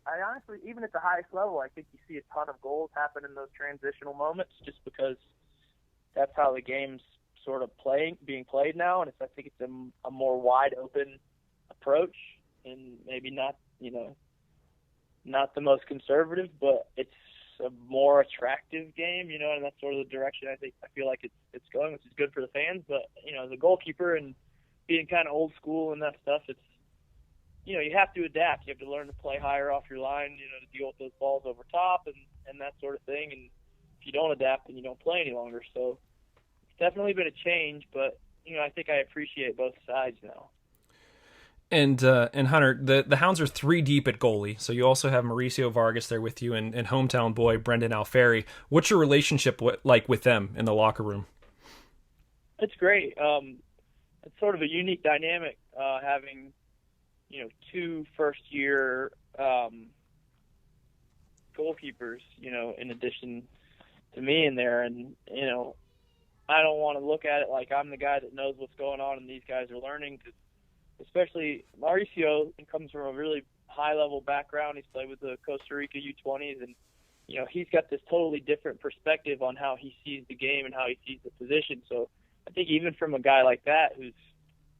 Speaker 5: I honestly, even at the highest level, I think you see a ton of goals happen in those transitional moments, just because that's how the game's sort of being played now, and I think it's a more wide open approach, and maybe not the most conservative, but it's a more attractive game, and that's sort of the direction I feel like it's going, which is good for the fans. But as a goalkeeper and being kind of old school and that stuff, it's you have to adapt. You have to learn to play higher off your line, to deal with those balls over top and that sort of thing. And if you don't adapt, then you don't play any longer. So it's definitely been a change, but I think I appreciate both sides now.
Speaker 1: And Hunter, the Hounds are 3 deep at goalie, so you also have Mauricio Vargas there with you and hometown boy Brendan Alfieri. What's your relationship like with them in the locker room?
Speaker 5: It's great. It's sort of a unique dynamic having 2 first-year goalkeepers, in addition to me in there. And, I don't want to look at it like I'm the guy that knows what's going on and these guys are learning, because especially Mauricio comes from a really high-level background. He's played with the Costa Rica U20s, and, he's got this totally different perspective on how he sees the game and how he sees the position. So I think even from a guy like that who's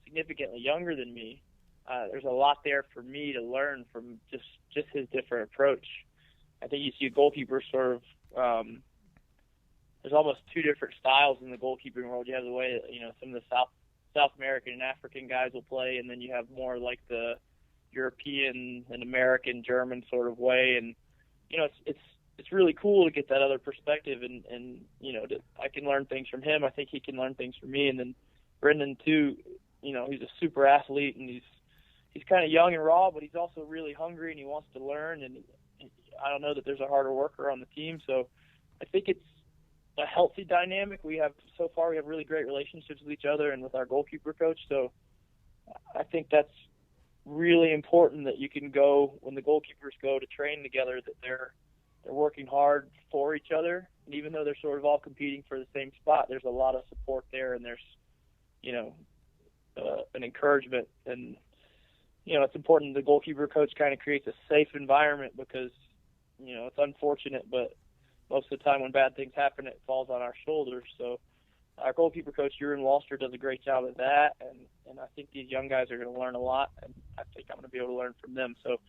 Speaker 5: significantly younger than me, there's a lot there for me to learn from just his different approach. I think you see a goalkeeper sort of there's almost 2 different styles in the goalkeeping world. You have the way that, some of the South American and African guys will play, and then you have more like the European and American, German sort of way. And it's really cool to get that other perspective, and I can learn things from him. I think he can learn things from me, and then Brendan too. He's a super athlete, and he's kind of young and raw, but he's also really hungry and he wants to learn. And I don't know that there's a harder worker on the team, so I think it's a healthy dynamic. We have really great relationships with each other and with our goalkeeper coach. So I think that's really important, that you can go when the goalkeepers go to train together, that they're working hard for each other. And even though they're sort of all competing for the same spot, there's a lot of support there, and there's, an encouragement. And, it's important the goalkeeper coach kind of creates a safe environment, because, it's unfortunate, but most of the time when bad things happen, it falls on our shoulders. So our goalkeeper coach, Euron Walster, does a great job of that. And I think these young guys are going to learn a lot, and I think I'm going to be able to learn from them. So it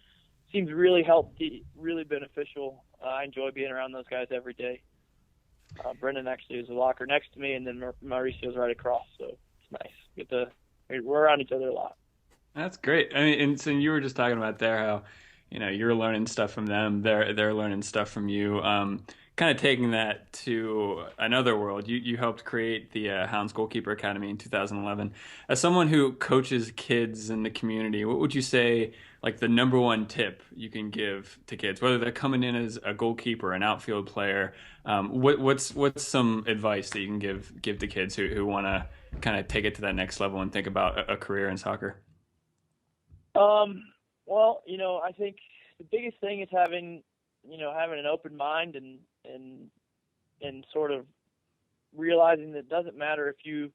Speaker 5: seems really healthy, really beneficial. I enjoy being around those guys every day. Brendan actually is a locker next to me, and then Mauricio's right across. So it's nice. We're around each other a lot.
Speaker 4: That's great. I mean, and so you were just talking about there how, you're learning stuff from them. They're learning stuff from you. Kind of taking that to another world. You helped create the Hounds Goalkeeper Academy in 2011. As someone who coaches kids in the community, what would you say, like, the number one tip you can give to kids, whether they're coming in as a goalkeeper, an outfield player? What's some advice that you can give to kids who want to kind of take it to that next level and think about a career in soccer?
Speaker 5: Well, I think the biggest thing is having an open mind and sort of realizing that it doesn't matter if you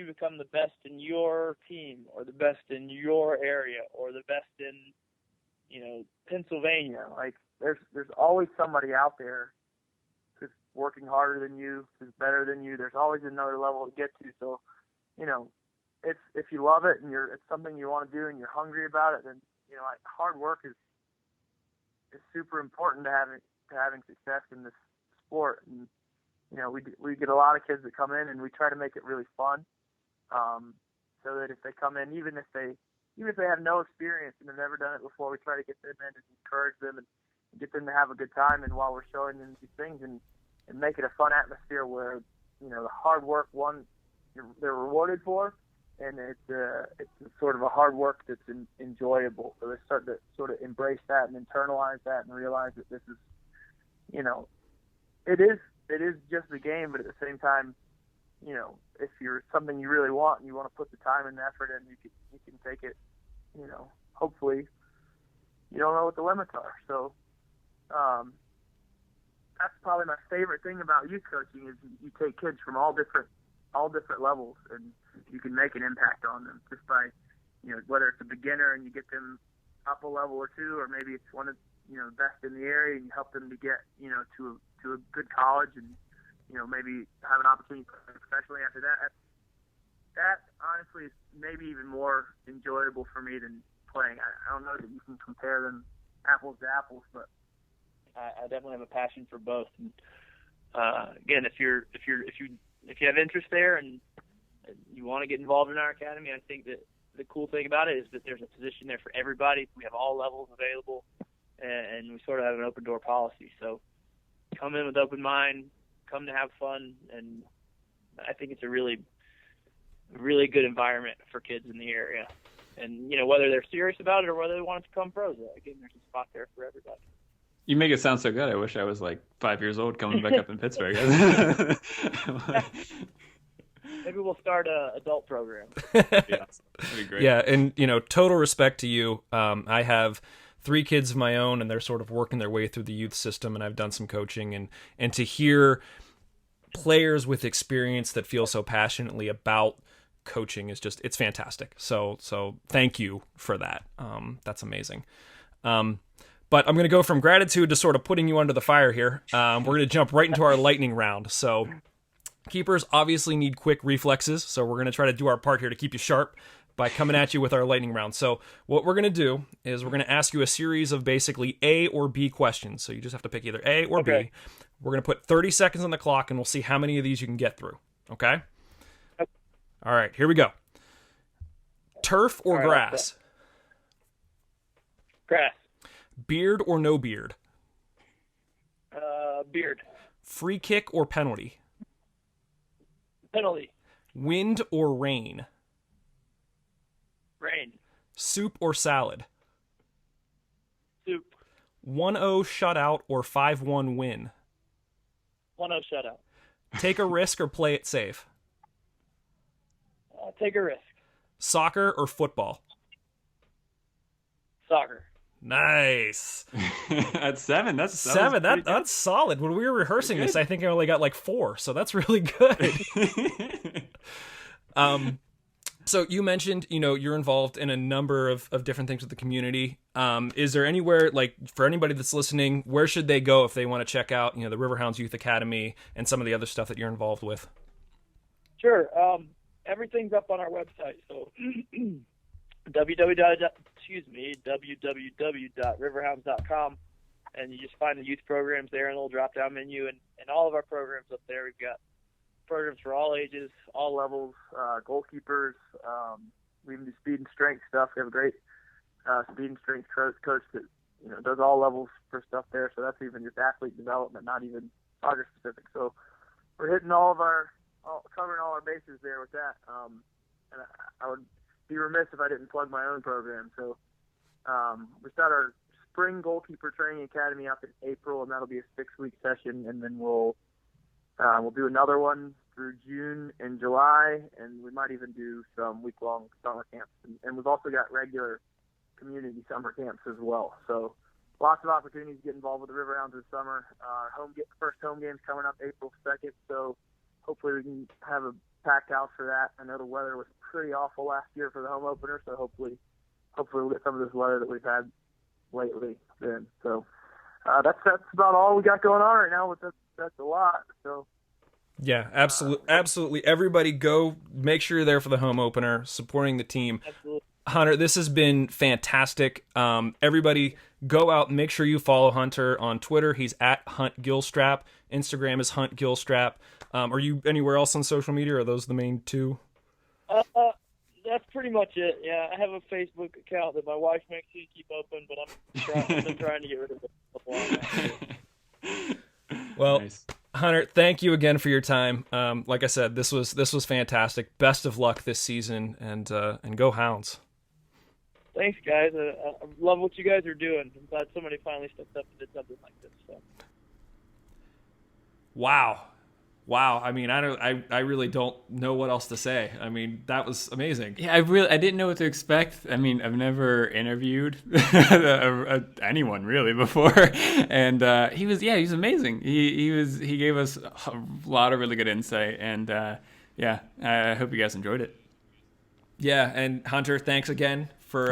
Speaker 5: become the best in your team or the best in your area or the best in, Pennsylvania. Like, there's always somebody out there who's working harder than you, who's better than you. There's always another level to get to. So, if you love it and it's something you want to do and you're hungry about it, then hard work is super important to having success in this sport. And we get a lot of kids that come in, and we try to make it really fun, so that if they come in, even if they have no experience and have never done it before, we try to get them in and encourage them and get them to have a good time. And while we're showing them these things, and make it a fun atmosphere where the hard work they're rewarded for, and it's sort of a hard work that's enjoyable. So they start to sort of embrace that and internalize that and realize that this is, it is just a game, but at the same time, if you're something you really want and you want to put the time and effort in, you can take it. Hopefully, you don't know what the limits are. So that's probably my favorite thing about youth coaching is you take kids from all different levels, and you can make an impact on them just by, whether it's a beginner and you get them up a level or two, or maybe it's one of the best in the area and you help them to get to a good college and maybe have an opportunity professionally after that. That honestly is maybe even more enjoyable for me than playing. I don't know that you can compare them apples to apples, but I definitely have a passion for both. And, again, if you have interest there and you want to get involved in our academy, I think that the cool thing about it is that there's a position there for everybody. We have all levels available, and we sort of have an open door policy. So come in with open mind, come to have fun, and I think it's a really, really good environment for kids in the area. And, whether they're serious about it or whether they want to become pros, again, there's a spot there for everybody.
Speaker 4: You make it sound so good. I wish I was like 5 years old coming back up in Pittsburgh.
Speaker 5: Maybe we'll start an adult program.
Speaker 4: Yeah, that'd be great.
Speaker 1: Yeah, and total respect to you. I have 3 kids of my own, and they're sort of working their way through the youth system, and I've done some coaching, and to hear players with experience that feel so passionately about coaching is just, it's fantastic. So thank you for that. That's amazing. But I'm going to go from gratitude to sort of putting you under the fire here. We're going to jump right into our lightning round. So keepers obviously need quick reflexes, so we're going to try to do our part here to keep you sharp by coming at you with our lightning round. So what we're going to do is we're going to ask you a series of basically A or B questions. So you just have to pick either A or B. We're going to put 30 seconds on the clock, and we'll see how many of these you can get through. Okay? All right, here we go. Turf or grass?
Speaker 5: Grass.
Speaker 1: Beard or no beard?
Speaker 5: Beard.
Speaker 1: Free kick or penalty?
Speaker 5: Penalty.
Speaker 1: Wind or rain?
Speaker 5: Rain.
Speaker 1: Soup or salad?
Speaker 5: Soup.
Speaker 1: 1-0 shutout or 5-1 win?
Speaker 5: 1-0 shutout.
Speaker 1: Take a risk or play it safe?
Speaker 5: Take a risk.
Speaker 1: Soccer or football?
Speaker 5: Soccer.
Speaker 1: Nice.
Speaker 4: That's 7. That's
Speaker 1: 7. That's solid. When we were rehearsing this, I think I only got like 4, so that's really good. So you mentioned, you're involved in a number of different things with the community. Is there anywhere, like, for anybody that's listening, where should they go if they want to check out, the Riverhounds Youth Academy and some of the other stuff that you're involved with?
Speaker 5: Sure. Everything's up on our website. So www.riverhounds.com, and you just find the youth programs there in a little drop-down menu, and all of our programs up there. We've got programs for all ages, all levels, goalkeepers. We even do speed and strength stuff. We have a great speed and strength coach that does all levels for stuff there. So that's even just athlete development, not even soccer specific. So we're hitting covering all our bases there with that. And I would be remiss if I didn't plug my own program. So we start our spring goalkeeper training academy up in April, and that'll be a 6-week session, and then we'll do another one through June and July, and we might even do some week-long summer camps. And we've also got regular community summer camps as well. So lots of opportunities to get involved with the Riverhounds this summer. Our first home game's coming up April 2nd, so hopefully we can have a packed house for that. I know the weather was pretty awful last year for the home opener, so hopefully we'll get some of this weather that we've had lately then. So that's about all we got going on right now. That's a lot. So
Speaker 1: yeah, absolutely. Everybody go make sure you're there for the home opener, supporting the team.
Speaker 5: Absolutely.
Speaker 1: Hunter, this has been fantastic. Everybody go out and make sure you follow Hunter on Twitter. He's at Hunt Gilstrap. Instagram is Hunt Gilstrap. Are you anywhere else on social media, or are those the main two?
Speaker 5: That's pretty much it. Yeah, I have a Facebook account that my wife makes me keep open, but I'm trying to get rid of it.
Speaker 1: Well,
Speaker 4: Nice.
Speaker 1: Hunter, thank you again for your time. Like I said, this was fantastic. Best of luck this season, and go Hounds.
Speaker 5: Thanks, guys. I love what you guys are doing. I'm glad somebody finally stepped up and did something like this. So.
Speaker 1: Wow. I mean, I really don't know what else to say. I mean, that was amazing.
Speaker 4: Yeah, I didn't know what to expect. I mean, I've never interviewed anyone really before, and he was amazing. He gave us a lot of really good insight, and I hope you guys enjoyed it.
Speaker 1: Yeah, and Hunter, thanks again for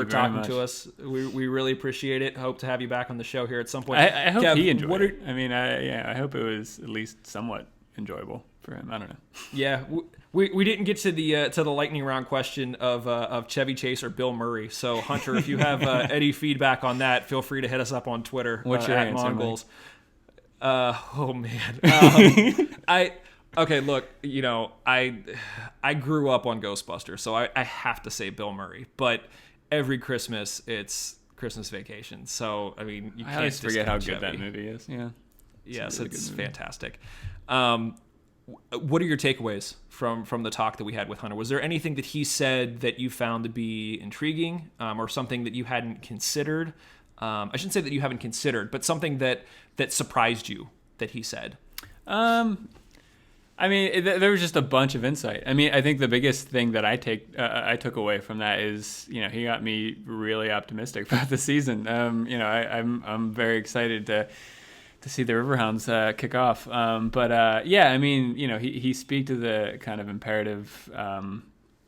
Speaker 1: talking to us. We really appreciate it. Hope to have you back on the show here at some point.
Speaker 4: I hope
Speaker 1: Kev,
Speaker 4: he enjoyed it. I mean, I hope it was at least somewhat enjoyable for him. I don't know.
Speaker 1: Yeah, we didn't get to the lightning round question of Chevy Chase or Bill Murray. So Hunter, if you have any feedback on that, feel free to hit us up on Twitter.
Speaker 4: What's your
Speaker 1: at
Speaker 4: answer,
Speaker 1: Mon Goals. Oh man, okay. Look, I grew up on Ghostbusters, so I have to say Bill Murray. But every Christmas it's Christmas Vacation, so I mean you
Speaker 4: I
Speaker 1: can't
Speaker 4: always forget how
Speaker 1: Chevy.
Speaker 4: good that movie is. Yeah.
Speaker 1: Yes,
Speaker 4: really
Speaker 1: it's
Speaker 4: good movie.
Speaker 1: fantastic. What are your takeaways from the talk that we had with Hunter? Was there anything that he said that you found to be intriguing, or something that you hadn't considered? I shouldn't say that you haven't considered, but something that surprised you that he said.
Speaker 4: I mean, there was just a bunch of insight. I mean, I think the biggest thing that I took away from that is, he got me really optimistic about the season. I'm very excited to see the Riverhounds kick off. I mean, he speak to the kind of imperative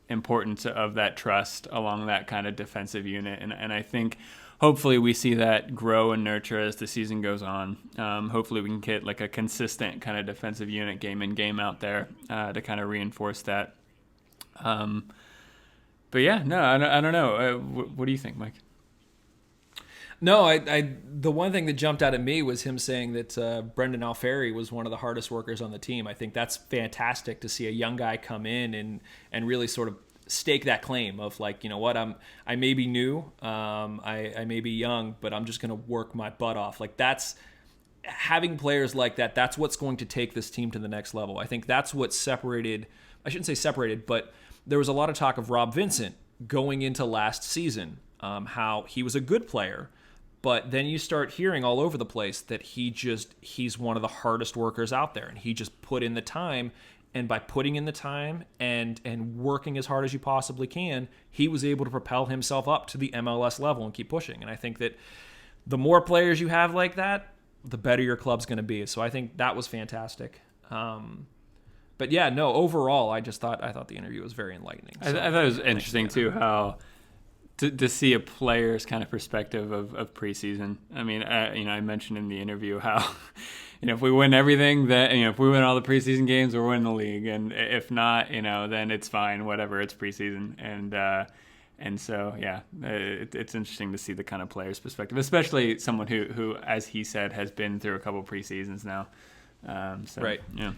Speaker 4: importance of that trust along that kind of defensive unit. And I think hopefully we see that grow and nurture as the season goes on. Hopefully we can get like a consistent kind of defensive unit game in, game out there to kind of reinforce that. I don't know. What do you think, Mike?
Speaker 1: No, the one thing that jumped out at me was him saying that Brendan Alfieri was one of the hardest workers on the team. I think that's fantastic to see a young guy come in and really sort of stake that claim of like, I may be new, I may be young, but I'm just going to work my butt off. Like that's having players like that. That's what's going to take this team to the next level. I think that's what separated. I shouldn't say separated, but there was a lot of talk of Rob Vincent going into last season, how he was a good player. But then you start hearing all over the place that he's one of the hardest workers out there, and he just put in the time. And by putting in the time and working as hard as you possibly can, he was able to propel himself up to the MLS level and keep pushing. And I think that the more players you have like that, the better your club's going to be. So I think that was fantastic. But yeah, no, overall, I thought the interview was very enlightening. So,
Speaker 4: I thought it was interesting too how to see a player's kind of perspective of preseason. I mean, I mentioned in the interview how, if we win everything, then, if we win all the preseason games, we're winning the league. And if not, then it's fine, whatever, it's preseason. And so, yeah, it's interesting to see the kind of player's perspective, especially someone who, as he said, has been through a couple preseasons now.
Speaker 1: Right.
Speaker 4: Yeah.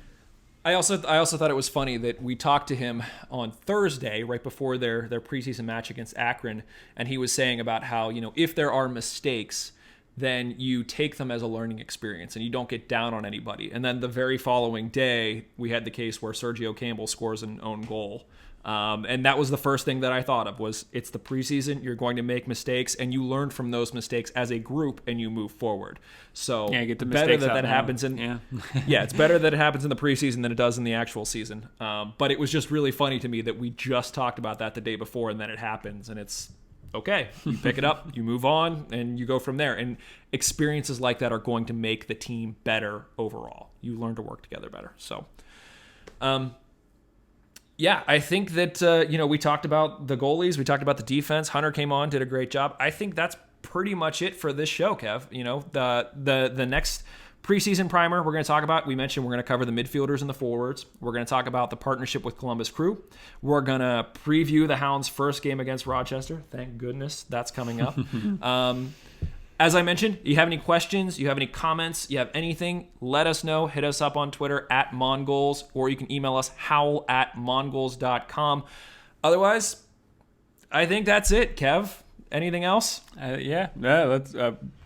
Speaker 1: I also thought it was funny that we talked to him on Thursday, right before their preseason match against Akron, and he was saying about how, if there are mistakes, then you take them as a learning experience and you don't get down on anybody. And then the very following day, we had the case where Sergio Campbell scores an own goal. And that was the first thing that I thought of was it's the preseason. You're going to make mistakes and you learn from those mistakes as a group and you move forward. So
Speaker 4: get the
Speaker 1: better
Speaker 4: mistakes
Speaker 1: that happens it's better that it happens in the preseason than it does in the actual season. But it was just really funny to me that we just talked about that the day before and then it happens and it's okay. You pick it up, you move on, and you go from there. And experiences like that are going to make the team better overall. You learn to work together better. So, yeah, I think that, we talked about the goalies. We talked about the defense. Hunter came on, did a great job. I think that's pretty much it for this show, Kev. The next preseason primer we're going to talk about, we mentioned we're going to cover the midfielders and the forwards. We're going to talk about the partnership with Columbus Crew. We're going to preview the Hounds' first game against Rochester. Thank goodness that's coming up. As I mentioned, you have any questions, you have any comments, you have anything, let us know. Hit us up on Twitter at Mon Goals, or you can email us howl@mongoals.com. Otherwise, I think that's it, Kev. Anything else?
Speaker 4: Let's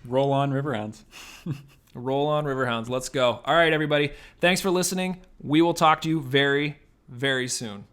Speaker 4: roll on Riverhounds.
Speaker 1: Roll on, Riverhounds. Let's go. All right, everybody. Thanks for listening. We will talk to you very, very soon.